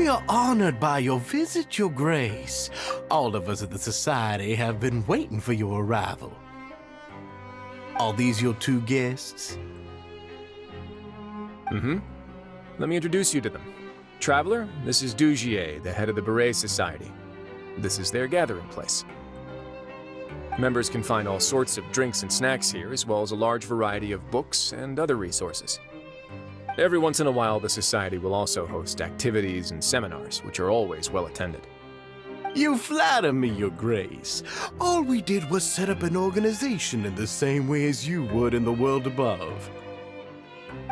We are honored by your visit, Your Grace. All of us at the Society have been waiting for your arrival. Are these your two guests? Mm-hmm. Let me introduce you to them. Traveler, this is Dugier, the head of the Beret Society. This is their gathering place. Members can find all sorts of drinks and snacks here, as well as a large variety of books and other resources. Every once in a while, the Society will also host activities and seminars, which are always well attended. You flatter me, Your Grace. All we did was set up an organization in the same way as you would in the world above.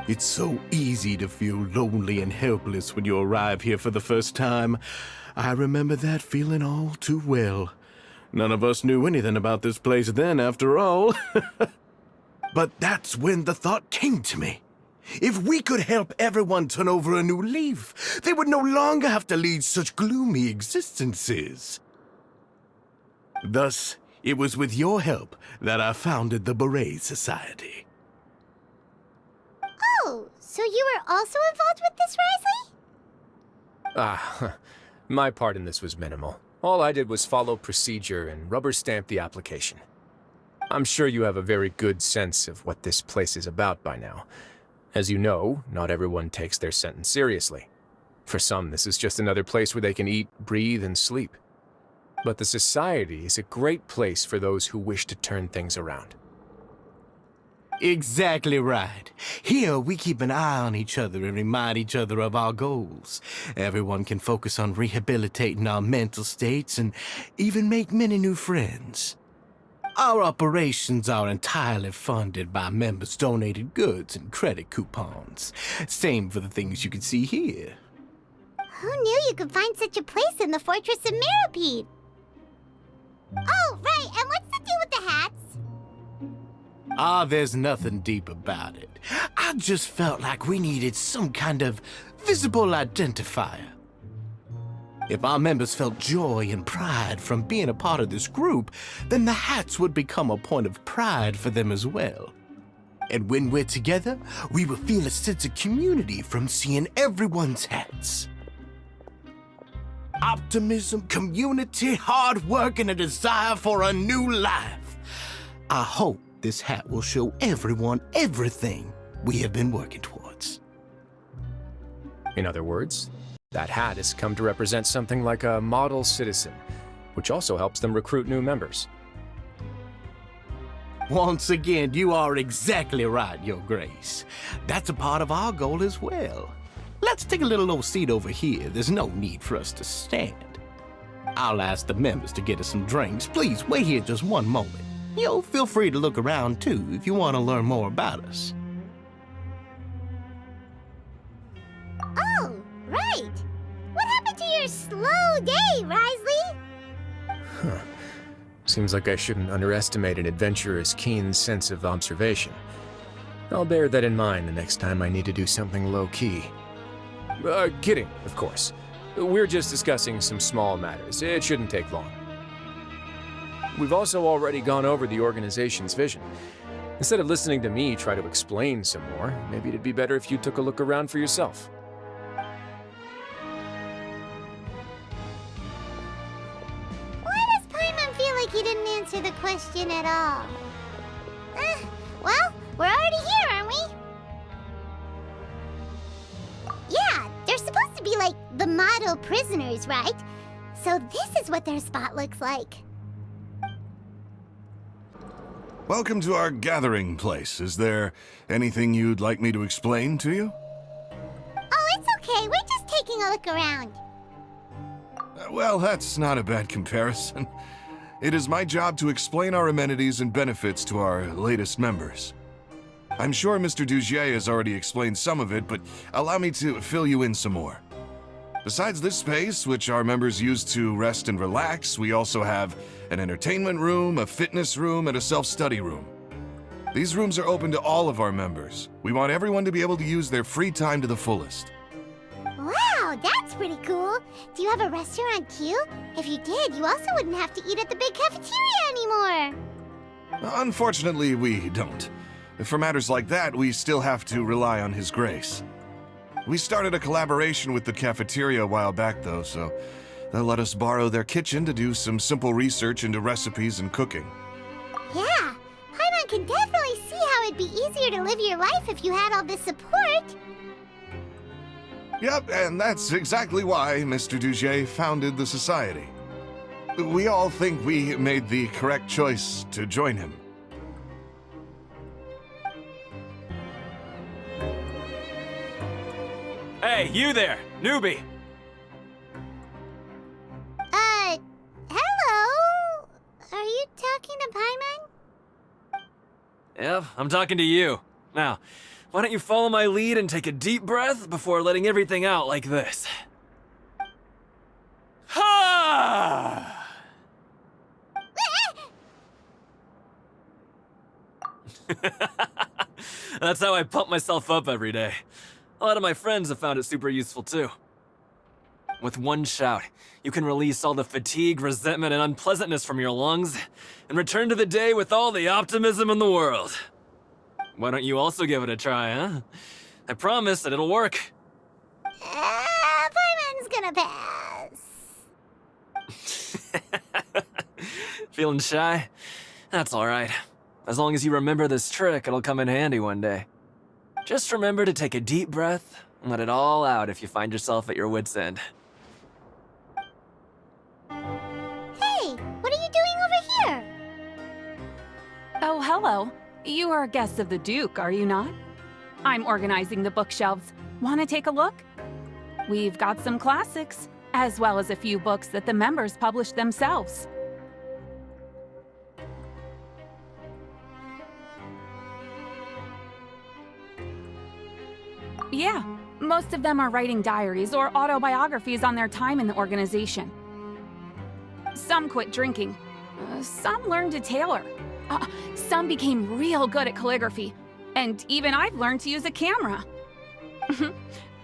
It's so easy to feel lonely and helpless when you arrive here for the first time. I remember that feeling all too well. None of us knew anything about this place then, after all. But that's when the thought came to me. If we could help everyone turn over a new leaf, they would no longer have to lead such gloomy existences. Thus, it was with your help that I founded the Beret Society. Oh, so you were also involved with this, Wriothesley? My part in this was minimal. All I did was follow procedure and rubber stamp the application. I'm sure you have a very good sense of what this place is about by now. As you know, not everyone takes their sentence seriously. For some, this is just another place where they can eat, breathe, and sleep. But the Society is a great place for those who wish to turn things around. Exactly right. Here, we keep an eye on each other and remind each other of our goals. Everyone can focus on rehabilitating our mental states and even make many new friends. Our operations are entirely funded by members' donated goods and credit coupons. Same for the things you can see here. Who knew you could find such a place in the Fortress of Mirapede? Oh, right, and what's the deal with the hats? There's nothing deep about it. I just felt like we needed some kind of visible identifier. If our members felt joy and pride from being a part of this group, then the hats would become a point of pride for them as well. And when we're together, we will feel a sense of community from seeing everyone's hats. Optimism, community, hard work, and a desire for a new life. I hope this hat will show everyone everything we have been working towards. In other words, that hat has come to represent something like a model citizen, which also helps them recruit new members. Once again, you are exactly right, Your Grace. That's a part of our goal as well. Let's take a little old seat over here. There's no need for us to stand. I'll ask the members to get us some drinks. Please wait here just one moment. Feel free to look around too if you want to learn more about us. Oh, right. What happened to your slow day, Wriothesley? Seems like I shouldn't underestimate an adventurer's keen sense of observation. I'll bear that in mind the next time I need to do something low-key. Kidding, of course. We're just discussing some small matters. It shouldn't take long. We've also already gone over the organization's vision. Instead of listening to me try to explain some more, maybe it'd be better if you took a look around for yourself. He didn't answer the question at all. Well, we're already here, aren't we? Yeah, they're supposed to be like the model prisoners, right? So this is what their spot looks like. Welcome to our gathering place. Is there anything you'd like me to explain to you? Oh, it's okay. We're just taking a look around. Well, that's not a bad comparison. It is my job to explain our amenities and benefits to our latest members. I'm sure Mr. Dugier has already explained some of it, but allow me to fill you in some more. Besides this space, which our members use to rest and relax, we also have an entertainment room, a fitness room, and a self-study room. These rooms are open to all of our members. We want everyone to be able to use their free time to the fullest. Wow, that's pretty cool. Do you have a restaurant too? If you did, you also wouldn't have to eat at the big cafeteria anymore. Unfortunately, we don't. For matters like that, we still have to rely on His grace. We started a collaboration with the cafeteria a while back, though, so they'll let us borrow their kitchen to do some simple research into recipes and cooking. Yeah, Paimon can definitely see how it'd be easier to live your life if you had all this support. Yep, and that's exactly why Mr. Dugier founded the Society. We all think we made the correct choice to join him. Hey, you there, newbie! Hello? Are you talking to Paimon? Yep, I'm talking to you. Now, why don't you follow my lead and take a deep breath before letting everything out like this? Ha! That's how I pump myself up every day. A lot of my friends have found it super useful too. With one shout, you can release all the fatigue, resentment, and unpleasantness from your lungs and return to the day with all the optimism in the world. Why don't you also give it a try, huh? I promise that it'll work. Paimon's gonna pass. Feeling shy? That's alright. As long as you remember this trick, it'll come in handy one day. Just remember to take a deep breath and let it all out if you find yourself at your wit's end. Hey, what are you doing over here? Oh, hello. You are a guest of the Duke, are you not? I'm organizing the bookshelves. Want to take a look? We've got some classics, as well as a few books that the members published themselves. Yeah, most of them are writing diaries or autobiographies on their time in the organization. Some quit drinking. Some learned to tailor. Some became real good at calligraphy. And even I've learned to use a camera.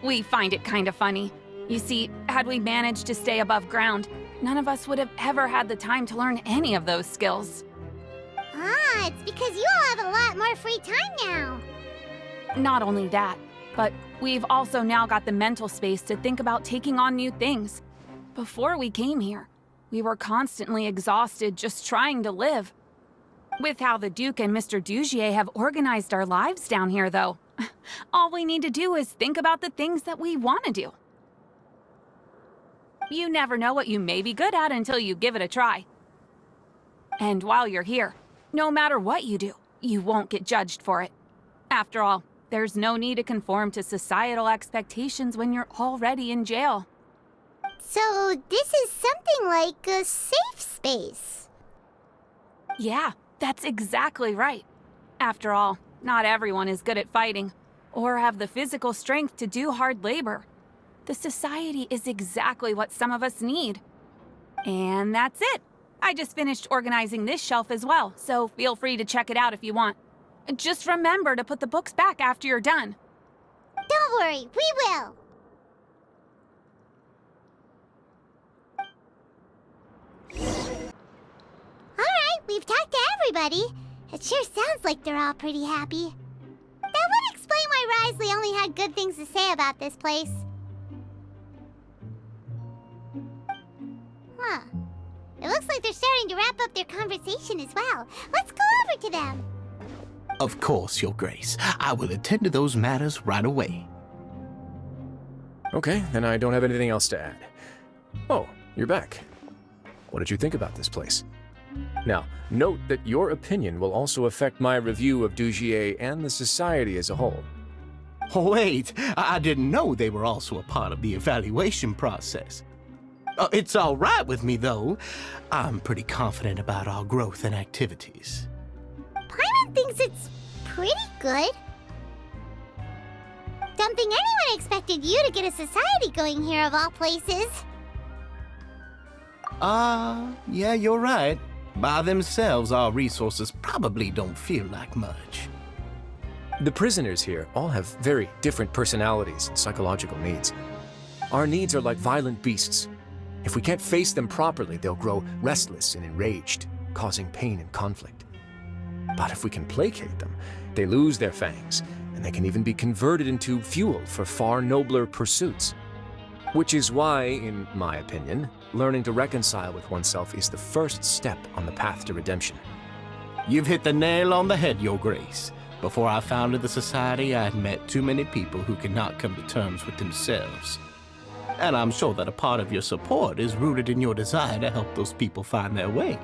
We find it kind of funny. You see, had we managed to stay above ground, none of us would have ever had the time to learn any of those skills. Ah, it's because you all have a lot more free time now. Not only that, but we've also now got the mental space to think about taking on new things. Before we came here, we were constantly exhausted just trying to live. With how the Duke and Mr. Dugier have organized our lives down here, though, all we need to do is think about the things that we want to do. You never know what you may be good at until you give it a try. And while you're here, no matter what you do, you won't get judged for it. After all, there's no need to conform to societal expectations when you're already in jail. So this is something like a safe space. Yeah, that's exactly right. After all, not everyone is good at fighting, or have the physical strength to do hard labor. The society is exactly what some of us need. And that's it. I just finished organizing this shelf as well, so feel free to check it out if you want. Just remember to put the books back after you're done. Don't worry, we will. Alright, we've talked to everybody. It sure sounds like they're all pretty happy. That would explain why Wriothesley only had good things to say about this place. Huh. It looks like they're starting to wrap up their conversation as well. Let's go over to them. Of course, Your Grace. I will attend to those matters right away. Okay, then I don't have anything else to add. Oh, you're back. What did you think about this place? Now, note that your opinion will also affect my review of Dugier and the Society as a whole. Wait, I didn't know they were also a part of the evaluation process. It's all right with me, though. I'm pretty confident about our growth and activities. Paimon thinks it's pretty good. Don't think anyone expected you to get a society going here of all places. Yeah, you're right. By themselves, our resources probably don't feel like much. The prisoners here all have very different personalities and psychological needs. Our needs are like violent beasts. If we can't face them properly, they'll grow restless and enraged, causing pain and conflict. But if we can placate them, they lose their fangs, and they can even be converted into fuel for far nobler pursuits. Which is why, in my opinion, learning to reconcile with oneself is the first step on the path to redemption. You've hit the nail on the head, Your Grace. Before I founded the Society, I had met too many people who could not come to terms with themselves. And I'm sure that a part of your support is rooted in your desire to help those people find their way.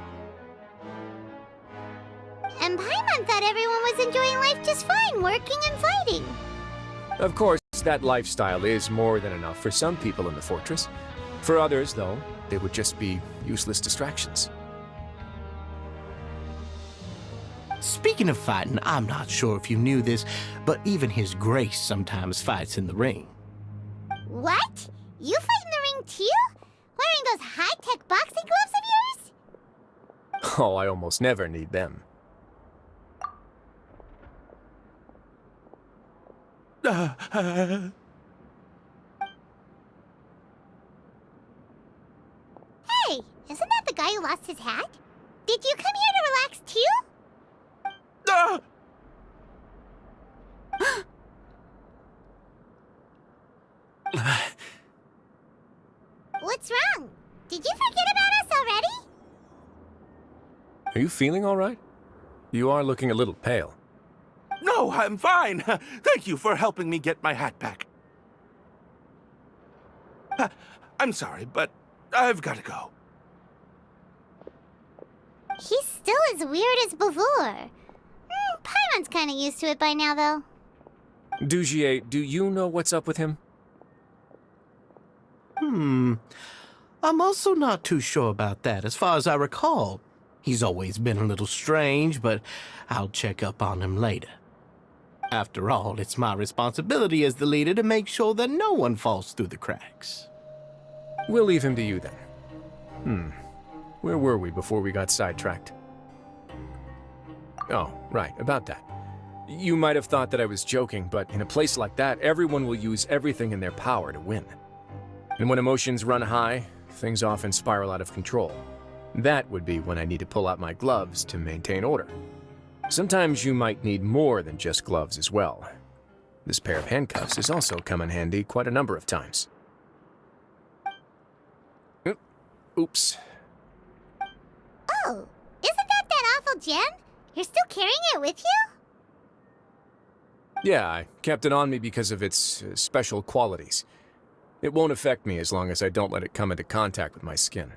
And Paimon thought everyone was enjoying life just fine, working and fighting. Of course, that lifestyle is more than enough for some people in the fortress. For others, though, they would just be useless distractions. Speaking of fighting, I'm not sure if you knew this, but even His Grace sometimes fights in the ring. What? You fight in the ring too? Wearing those high-tech boxing gloves of yours? Oh, I almost never need them. Hey, isn't that the guy who lost his hat? Did you come here to relax too? What's wrong? Did you forget about us already? Are you feeling all right? You are looking a little pale. No, I'm fine. Thank you for helping me get my hat back. I'm sorry, but I've got to go. He's still as weird as before. Paimon's kind of used to it by now, though. Dugier, do you know what's up with him? I'm also not too sure about that. As far as I recall, he's always been a little strange, but I'll check up on him later. After all, it's my responsibility as the leader to make sure that no one falls through the cracks. We'll leave him to you then. Where were we before we got sidetracked? Oh, right, about that. You might have thought that I was joking, but in a place like that, everyone will use everything in their power to win. And when emotions run high, things often spiral out of control. That would be when I need to pull out my gloves to maintain order. Sometimes you might need more than just gloves as well. This pair of handcuffs has also come in handy quite a number of times. Oops. Oh, isn't that awful gem? You're still carrying it with you? Yeah, I kept it on me because of its special qualities. It won't affect me as long as I don't let it come into contact with my skin.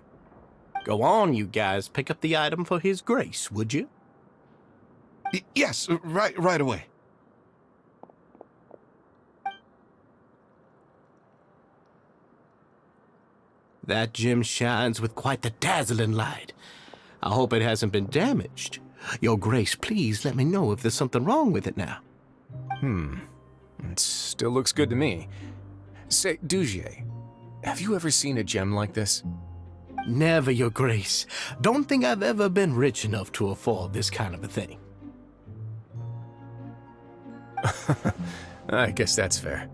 Go on, you guys. Pick up the item for His Grace, would you? Yes, right away. That gem shines with quite the dazzling light. I hope it hasn't been damaged. Your Grace, please let me know if there's something wrong with it now. It still looks good to me. Say, Dugier, have you ever seen a gem like this? Never, Your Grace. Don't think I've ever been rich enough to afford this kind of a thing. I guess that's fair.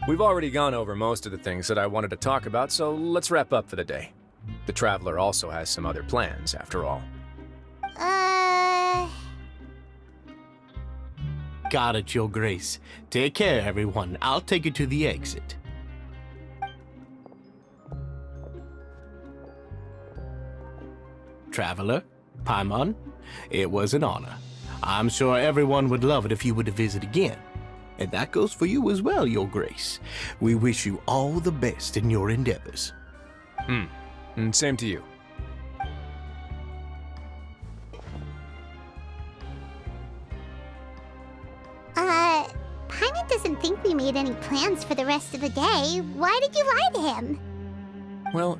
We've already gone over most of the things that I wanted to talk about, so let's wrap up for the day. The Traveler also has some other plans, after all. Got it, Your Grace. Take care, everyone. I'll take you to the exit. Traveler, Paimon, it was an honor. I'm sure everyone would love it if you were to visit again. And that goes for you as well, Your Grace. We wish you all the best in your endeavors. And same to you. Paimon doesn't think we made any plans for the rest of the day. Why did you lie to him? Well,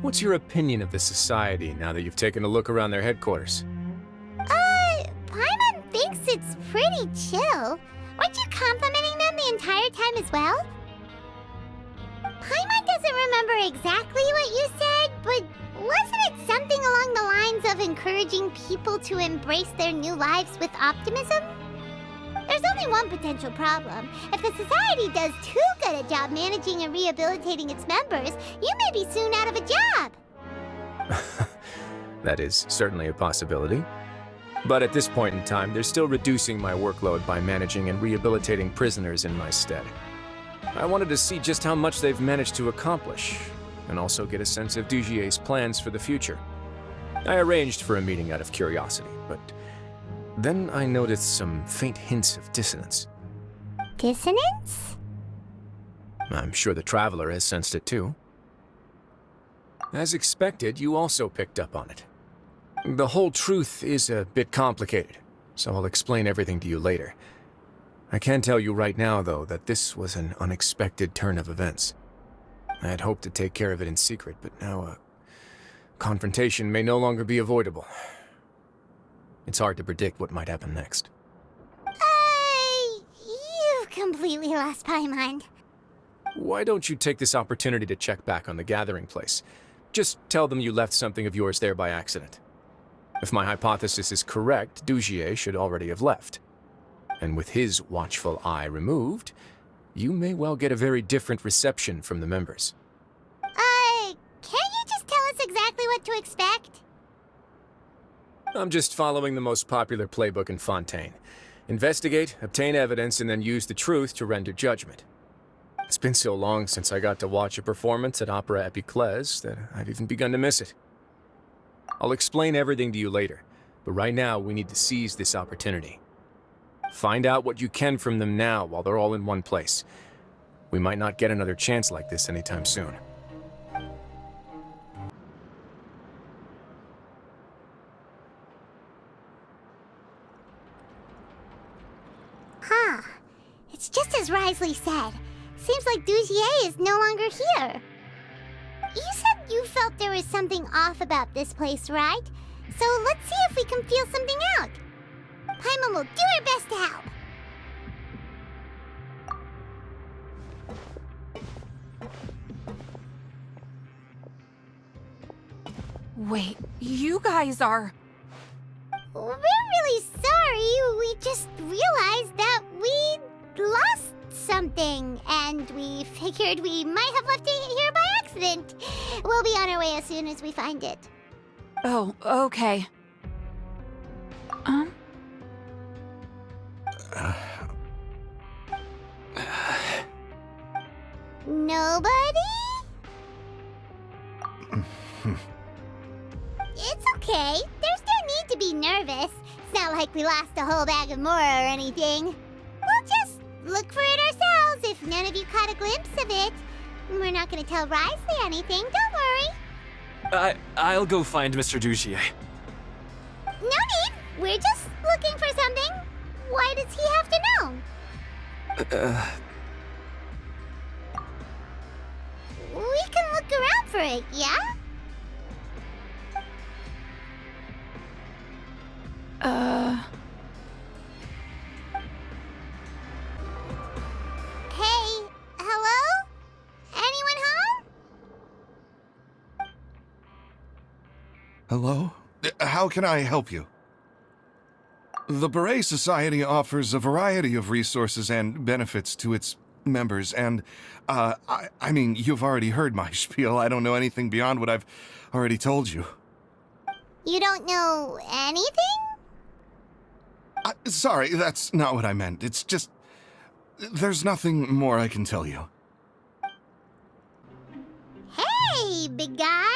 what's your opinion of the Society now that you've taken a look around their headquarters? Paimon thinks it's pretty chill. Weren't you complimenting them the entire time as well? Paimon doesn't remember exactly what you said, but wasn't it something along the lines of encouraging people to embrace their new lives with optimism? There's only one potential problem. If the Society does too good a job managing and rehabilitating its members, you may be soon out of a job. That is certainly a possibility. But at this point in time, they're still reducing my workload by managing and rehabilitating prisoners in my stead. I wanted to see just how much they've managed to accomplish, and also get a sense of Dugier's plans for the future. I arranged for a meeting out of curiosity, but then I noticed some faint hints of dissonance. Dissonance? I'm sure the Traveler has sensed it too. As expected, you also picked up on it. The whole truth is a bit complicated, so I'll explain everything to you later. I can tell you right now, though, that this was an unexpected turn of events. I had hoped to take care of it in secret, but now a confrontation may no longer be avoidable. It's hard to predict what might happen next. You've completely lost my mind. Why don't you take this opportunity to check back on the gathering place? Just tell them you left something of yours there by accident. If my hypothesis is correct, Dugier should already have left. And with his watchful eye removed, you may well get a very different reception from the members. Can't you just tell us exactly what to expect? I'm just following the most popular playbook in Fontaine. Investigate, obtain evidence, and then use the truth to render judgment. It's been so long since I got to watch a performance at Opera Epiclese that I've even begun to miss it. I'll explain everything to you later, but right now we need to seize this opportunity. Find out what you can from them now while they're all in one place. We might not get another chance like this anytime soon. Huh. It's just as Wriothesley said. Seems like Dugier is no longer here. You said you felt there was something off about this place, right? So let's see if we can feel something out. Paimon will do her best to help. Wait, you guys are... We're really sorry. We just realized that we lost something, and we figured we might have left it here by accident. We'll be on our way as soon as we find it. Oh, okay. Nobody? It's okay. There's no need to be nervous. It's not like we lost a whole bag of Mora or anything. We'll just look for it ourselves if none of you caught a glimpse of it. We're not going to tell Wriothesley anything, don't worry. I'll go find Mr. Dugier. No need. We're just looking for something. Why does he have to know? We can look around for it, yeah? Hey, hello? Anyone home? Hello? How can I help you? The Beret Society offers a variety of resources and benefits to its members, and, I mean, you've already heard my spiel. I don't know anything beyond what I've already told you. You don't know anything? Sorry, that's not what I meant. It's just... there's nothing more I can tell you. Hey, big guy.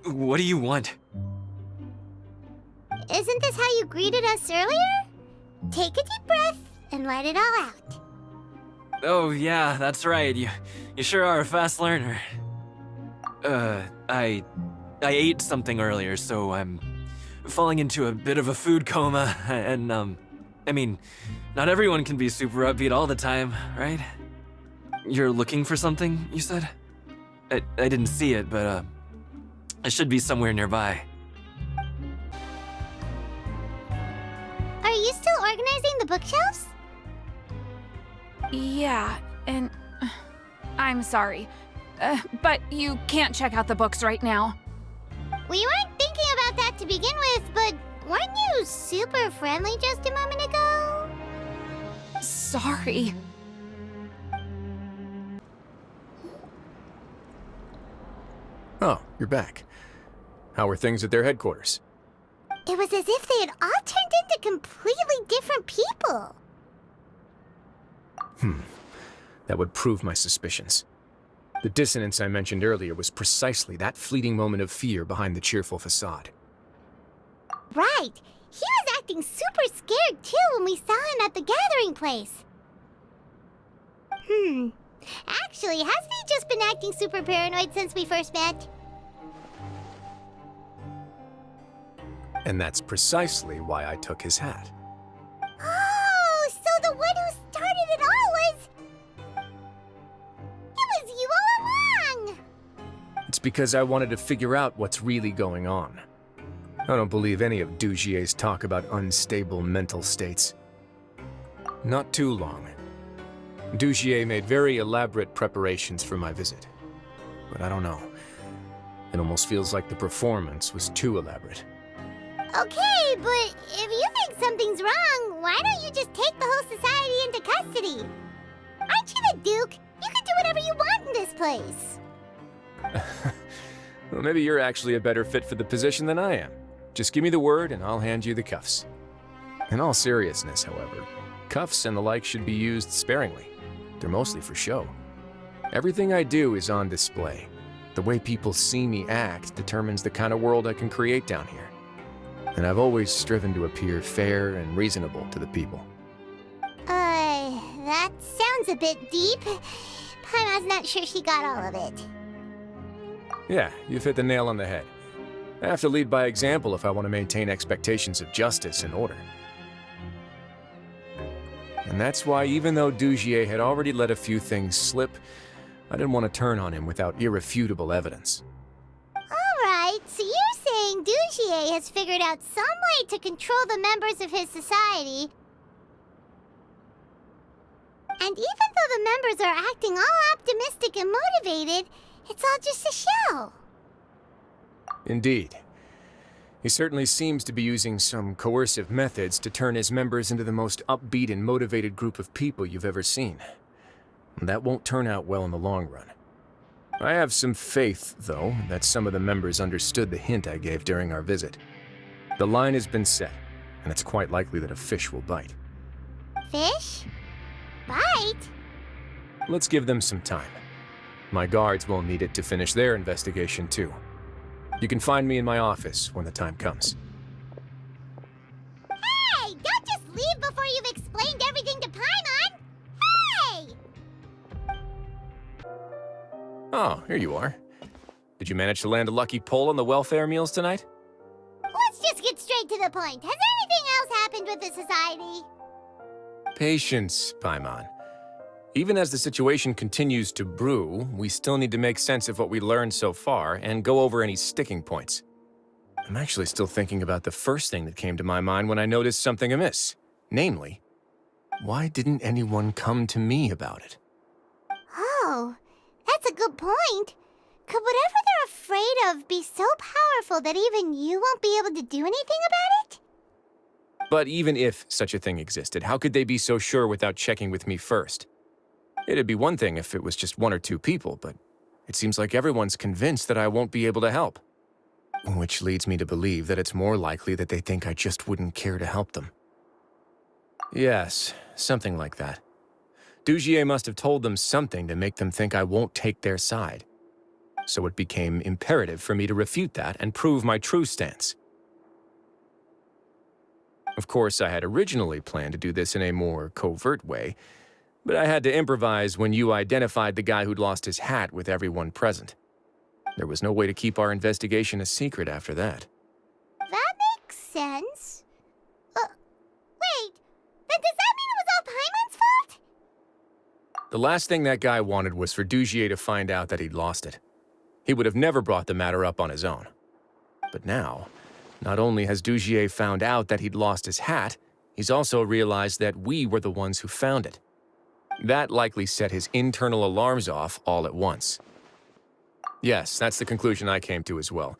What do you want? Isn't this how you greeted us earlier? Take a deep breath and let it all out. Oh, yeah, that's right. You sure are a fast learner. I ate something earlier, so I'm falling into a bit of a food coma, and, I mean, not everyone can be super upbeat all the time, right? You're looking for something, you said? I didn't see it, but, it should be somewhere nearby. Are you still organizing the bookshelves? Yeah, and... I'm sorry. But you can't check out the books right now. We weren't thinking about that to begin with, but weren't you super friendly just a moment ago? Sorry. Oh, you're back. How are things at their headquarters? It was as if they had all turned into completely different people. That would prove my suspicions. The dissonance I mentioned earlier was precisely that fleeting moment of fear behind the cheerful facade. Right. He was acting super scared too when we saw him at the gathering place. Actually, hasn't he just been acting super paranoid since we first met? And that's precisely why I took his hat. Oh, so the one who started it all was... It was you all along! It's because I wanted to figure out what's really going on. I don't believe any of Dugier's talk about unstable mental states. Not too long. Dugier made very elaborate preparations for my visit. But I don't know. It almost feels like the performance was too elaborate. Okay, but if you think something's wrong, why don't you just take the whole society into custody? Aren't you the Duke? You can do whatever you want in this place. Well, maybe you're actually a better fit for the position than I am. Just give me the word and I'll hand you the cuffs. In all seriousness, however, cuffs and the like should be used sparingly. They're mostly for show. Everything I do is on display. The way people see me act determines the kind of world I can create down here. And I've always striven to appear fair and reasonable to the people. That sounds a bit deep. Paimon's not sure she got all of it. Yeah, you've hit the nail on the head. I have to lead by example if I want to maintain expectations of justice and order. And that's why, even though Dugier had already let a few things slip, I didn't want to turn on him without irrefutable evidence. Alright, so you're saying Dugier has figured out some way to control the members of his society. And even though the members are acting all optimistic and motivated, it's all just a show. Indeed. He certainly seems to be using some coercive methods to turn his members into the most upbeat and motivated group of people you've ever seen. That won't turn out well in the long run. I have some faith, though, that some of the members understood the hint I gave during our visit. The line has been set, and it's quite likely that a fish will bite. Fish? Bite? Let's give them some time. My guards will need it to finish their investigation, too. You can find me in my office when the time comes. Hey! Don't just leave before you've explained everything to Paimon! Hey! Oh, here you are. Did you manage to land a lucky pull on the welfare meals tonight? Let's just get straight to the point. Has anything else happened with the society? Patience, Paimon. Even as the situation continues to brew, we still need to make sense of what we learned so far and go over any sticking points. I'm actually still thinking about the first thing that came to my mind when I noticed something amiss. Namely, why didn't anyone come to me about it? Oh, that's a good point. Could whatever they're afraid of be so powerful that even you won't be able to do anything about it? But even if such a thing existed, how could they be so sure without checking with me first? It'd be one thing if it was just one or two people, but it seems like everyone's convinced that I won't be able to help. Which leads me to believe that it's more likely that they think I just wouldn't care to help them. Yes, something like that. Dugier must have told them something to make them think I won't take their side. So it became imperative for me to refute that and prove my true stance. Of course, I had originally planned to do this in a more covert way, but I had to improvise when you identified the guy who'd lost his hat with everyone present. There was no way to keep our investigation a secret after that. That makes sense. Wait, then does that mean it was all Paimon's fault? The last thing that guy wanted was for Dugier to find out that he'd lost it. He would have never brought the matter up on his own. But now, not only has Dugier found out that he'd lost his hat, he's also realized that we were the ones who found it. That likely set his internal alarms off all at once. Yes, that's the conclusion I came to as well.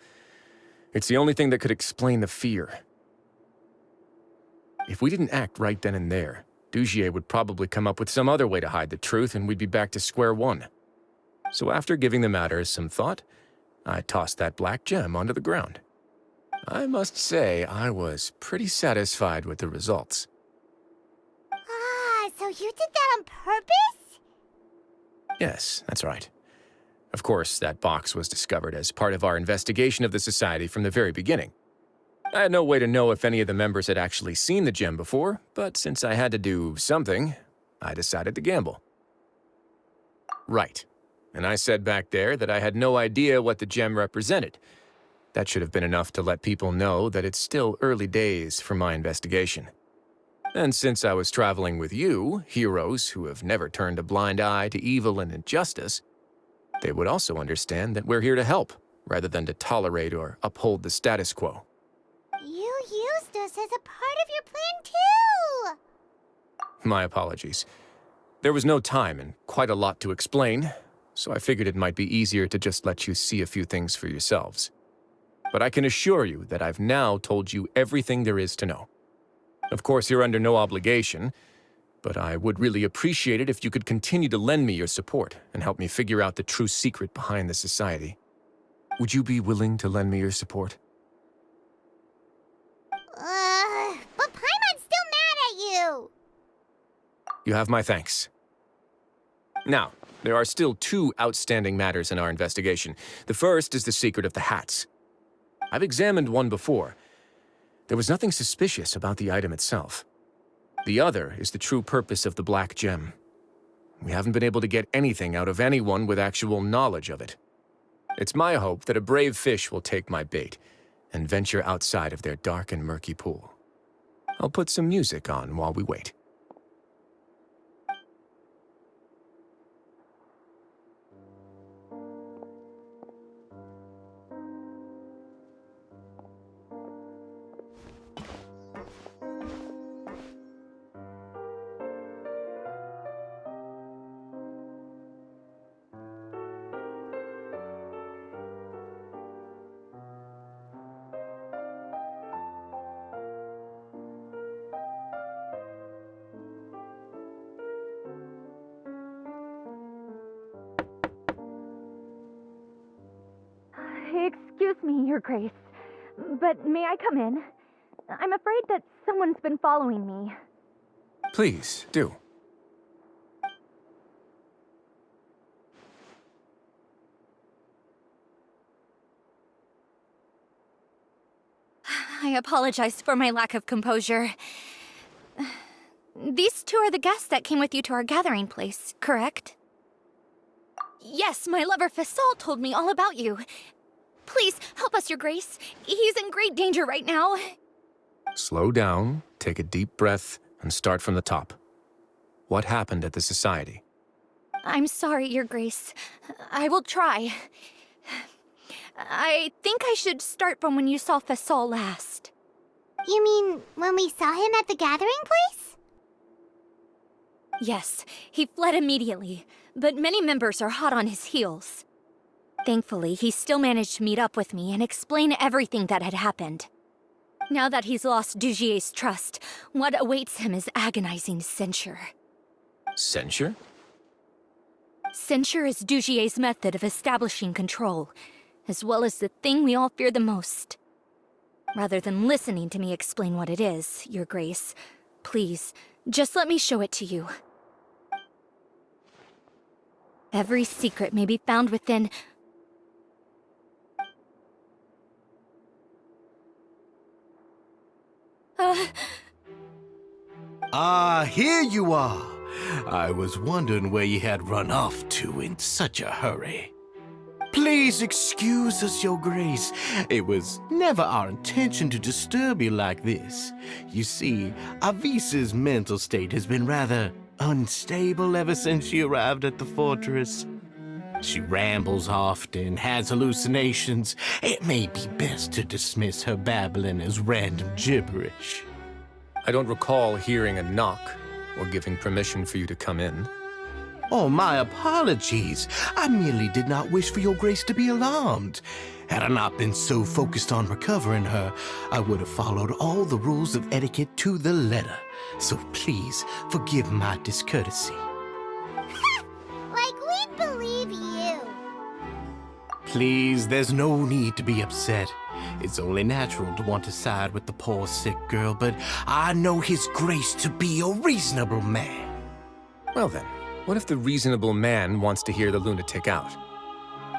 It's the only thing that could explain the fear. If we didn't act right then and there, Dugier would probably come up with some other way to hide the truth and we'd be back to square one. So after giving the matter some thought, I tossed that black gem onto the ground. I must say, I was pretty satisfied with the results. Ah, so you did that on purpose? Yes, that's right. Of course, that box was discovered as part of our investigation of the Society from the very beginning. I had no way to know if any of the members had actually seen the gem before, but since I had to do something, I decided to gamble. Right. And I said back there that I had no idea what the gem represented. That should have been enough to let people know that it's still early days for my investigation. And since I was traveling with you, heroes who have never turned a blind eye to evil and injustice, they would also understand that we're here to help, rather than to tolerate or uphold the status quo. You used us as a part of your plan, too! My apologies. There was no time and quite a lot to explain, so I figured it might be easier to just let you see a few things for yourselves. But I can assure you that I've now told you everything there is to know. Of course, you're under no obligation, but I would really appreciate it if you could continue to lend me your support and help me figure out the true secret behind the Society. Would you be willing to lend me your support? But Paimon's still mad at you! You have my thanks. Now, there are still two outstanding matters in our investigation. The first is the secret of the hats. I've examined one before. There was nothing suspicious about the item itself. The other is the true purpose of the black gem. We haven't been able to get anything out of anyone with actual knowledge of it. It's my hope that a brave fish will take my bait and venture outside of their dark and murky pool. I'll put some music on while we wait. Excuse me, Your Grace, but may I come in? I'm afraid that someone's been following me. Please, do. I apologize for my lack of composure. These two are the guests that came with you to our gathering place, correct? Yes, my lover Faisal told me all about you. Please, help us, Your Grace. He's in great danger right now. Slow down, take a deep breath, and start from the top. What happened at the Society? I'm sorry, Your Grace. I will try. I think I should start from when you saw Faisal last. You mean when we saw him at the gathering place? Yes, he fled immediately, but many members are hot on his heels. Thankfully, he still managed to meet up with me and explain everything that had happened. Now that he's lost Dugier's trust, what awaits him is agonizing censure. Censure? Censure is Dugier's method of establishing control, as well as the thing we all fear the most. Rather than listening to me explain what it is, Your Grace, please, just let me show it to you. Every secret may be found within... Ah, here you are. I was wondering where you had run off to in such a hurry. Please excuse us, Your Grace. It was never our intention to disturb you like this. You see, Avisa's mental state has been rather unstable ever since she arrived at the fortress. She rambles often, has hallucinations. It may be best to dismiss her babbling as random gibberish. I don't recall hearing a knock or giving permission for you to come in. Oh, my apologies. I merely did not wish for Your Grace to be alarmed. Had I not been so focused on recovering her, I would have followed all the rules of etiquette to the letter. So please forgive my discourtesy. Like we'd believe you. Please, there's no need to be upset. It's only natural to want to side with the poor sick girl, but I know His Grace to be a reasonable man. Well then, what if the reasonable man wants to hear the lunatic out?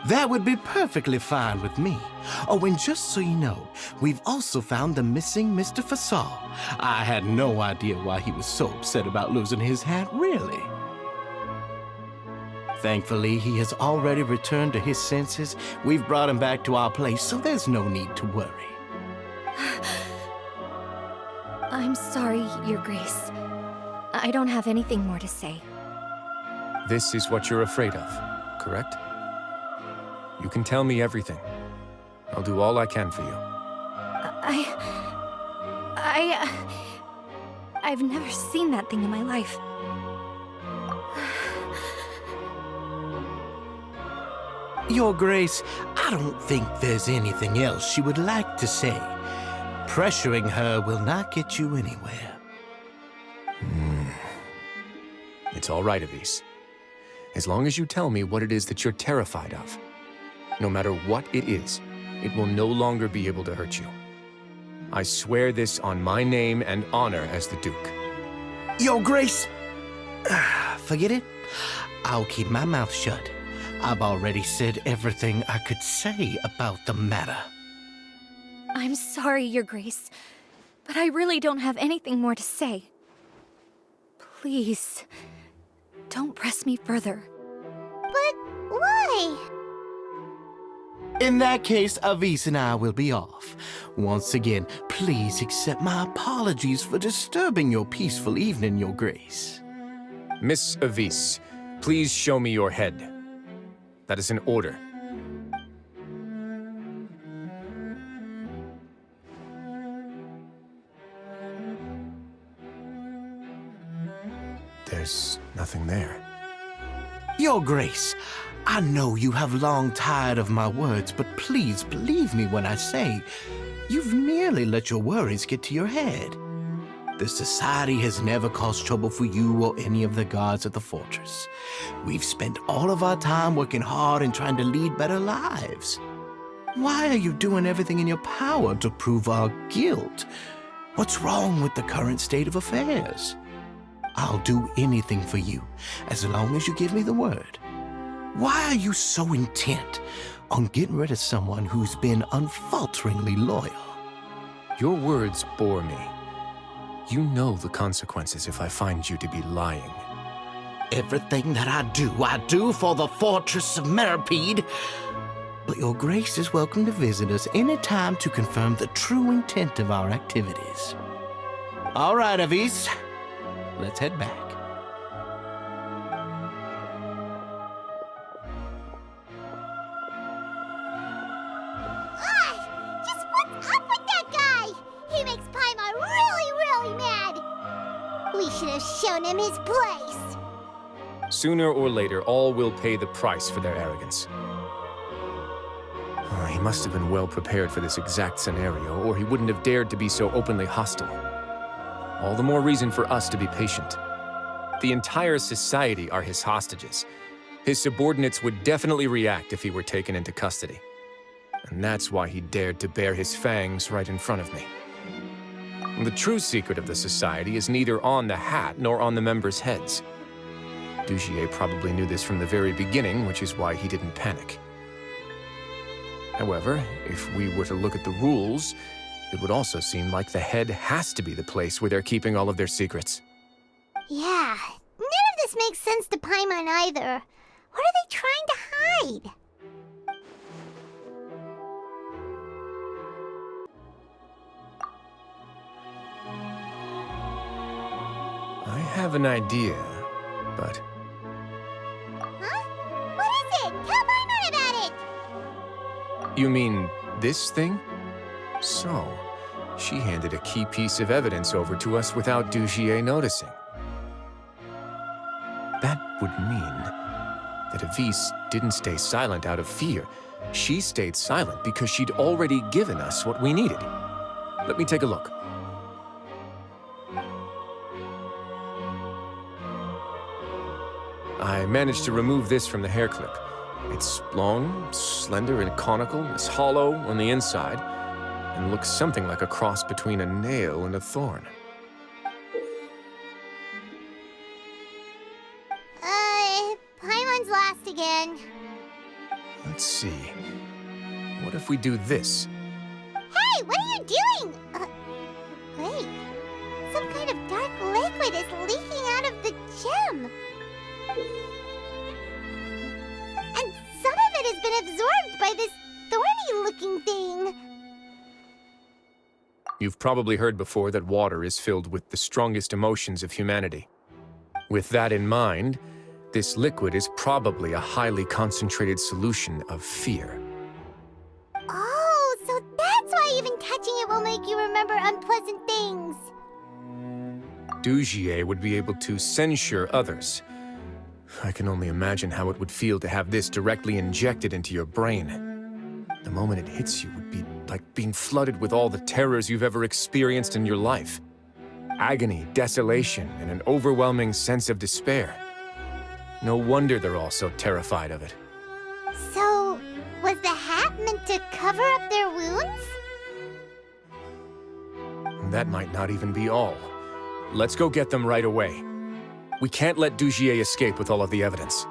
That would be perfectly fine with me. Oh, and just so you know, we've also found the missing Mr. Fasal. I had no idea why he was so upset about losing his hat, really. Thankfully, he has already returned to his senses. We've brought him back to our place, so there's no need to worry. I'm sorry, Your Grace. I don't have anything more to say. This is what you're afraid of, correct? You can tell me everything. I'll do all I can for you. I've never seen that thing in my life. Your Grace, I don't think there's anything else she would like to say. Pressuring her will not get you anywhere. It's all right, Avis. As long as you tell me what it is that you're terrified of. No matter what it is, it will no longer be able to hurt you. I swear this on my name and honor as the Duke. Your Grace, forget it. I'll keep my mouth shut. I've already said everything I could say about the matter. I'm sorry, Your Grace, but I really don't have anything more to say. Please, don't press me further. But why? In that case, Avis and I will be off. Once again, please accept my apologies for disturbing your peaceful evening, Your Grace. Miss Avis, please show me your head. That is an order. There's nothing there. Your Grace, I know you have long tired of my words, but please believe me when I say you've merely let your worries get to your head. The Society has never caused trouble for you or any of the guards at the fortress. We've spent all of our time working hard and trying to lead better lives. Why are you doing everything in your power to prove our guilt? What's wrong with the current state of affairs? I'll do anything for you, as long as you give me the word. Why are you so intent on getting rid of someone who's been unfalteringly loyal? Your words bore me. You know the consequences if I find you to be lying. Everything that I do for the Fortress of Meripede. But Your Grace is welcome to visit us any time to confirm the true intent of our activities. All right, Avis. Let's head back. Just what's up with that guy? He makes Paimon really mad. We should have shown him his place. Sooner or later, all will pay the price for their arrogance. Oh, he must have been well prepared for this exact scenario, or he wouldn't have dared to be so openly hostile. All the more reason for us to be patient. The entire society are his hostages. His subordinates would definitely react if he were taken into custody. And that's why he dared to bare his fangs right in front of me. The true secret of the society is neither on the hat nor on the members' heads. Dugier probably knew this from the very beginning, which is why he didn't panic. However, if we were to look at the rules, it would also seem like the head has to be the place where they're keeping all of their secrets. Yeah, none of this makes sense to Paimon either. What are they trying to hide? I have an idea, but... Huh? What is it? Tell Paimon about it! You mean this thing? So, she handed a key piece of evidence over to us without Dugier noticing. That would mean that Avis didn't stay silent out of fear. She stayed silent because she'd already given us what we needed. Let me take a look. I managed to remove this from the hair clip. It's long, slender, and conical. It's hollow on the inside. and looks something like a cross between a nail and a thorn. Paimon's lost again. Let's see. What if we do this? Hey, what are you doing? Wait. Some kind of dark liquid is leaking out of the gem. And some of it has been absorbed by this thorny-looking thing. You've probably heard before that water is filled with the strongest emotions of humanity. With that in mind, this liquid is probably a highly concentrated solution of fear. Oh, so that's why even touching it will make you remember unpleasant things. Dugier would be able to censure others. I can only imagine how it would feel to have this directly injected into your brain. The moment it hits you would be like being flooded with all the terrors you've ever experienced in your life. Agony, desolation, and an overwhelming sense of despair. No wonder they're all so terrified of it. So, was the hat meant to cover up their wounds? That might not even be all. Let's go get them right away. We can't let Dugier escape with all of the evidence.